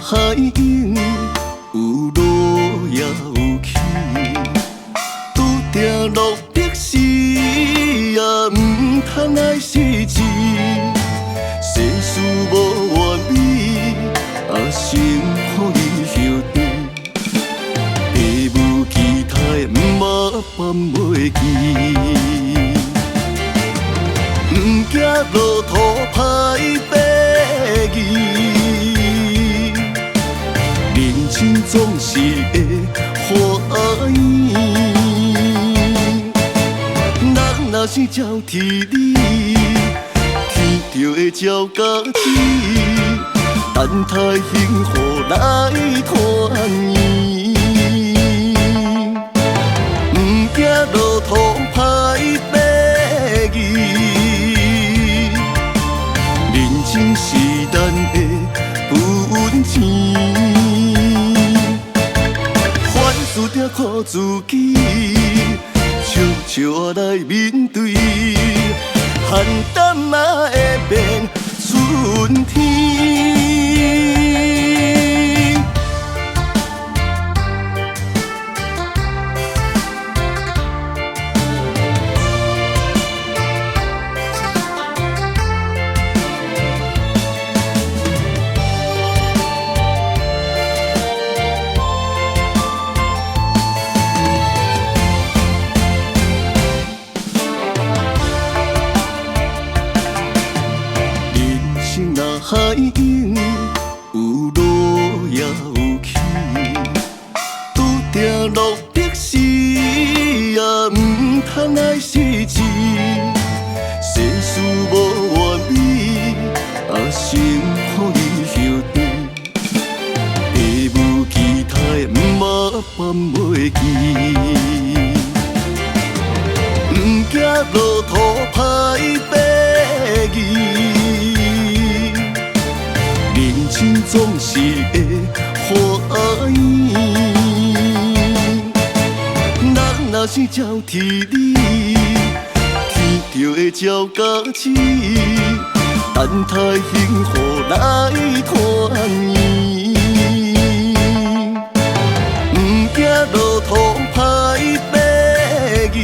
海涌有落也有起，拄定落笔时也毋通爱失志。世事无完美，心予伊休长。父母期待嘛办袂记。毋惊路途歹爬移，人生总是会欢喜。人若是照天理，天就会照家己。等待幸福来团圆，毋惊路途歹爬移。人生是咱的本钱，凡事着靠自己，笑笑来面对，寒淡嘛会变春天。海涌有落也有起，拄定落笔时也毋通爱失志。世事无完美，心予伊休长。父母期待嘛办袂记，毋惊路途歹爬移。人生总是会欢喜，人若是照天理，天就会照家己。等待幸福来团圆，毋惊路途歹爬移。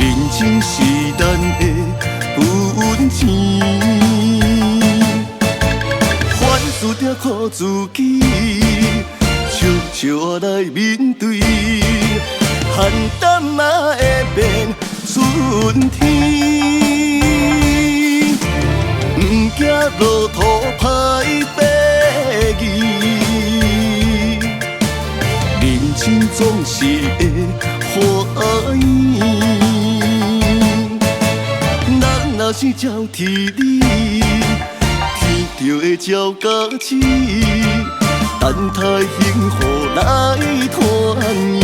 人生是咱的本钱。事着靠自己，笑笑来面对，寒淡嘛会变春天。毋惊路途歹爬移，人生总是会欢喜。人若是照天理，天就会照家己。等待幸福来团圆，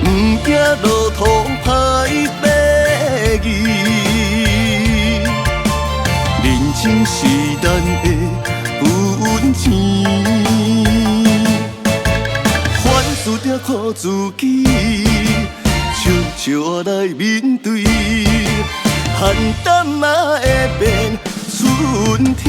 毋惊路途歹爬移。人生是咱的本钱，凡事着靠自己，笑笑来面对，寒淡嘛会变春天。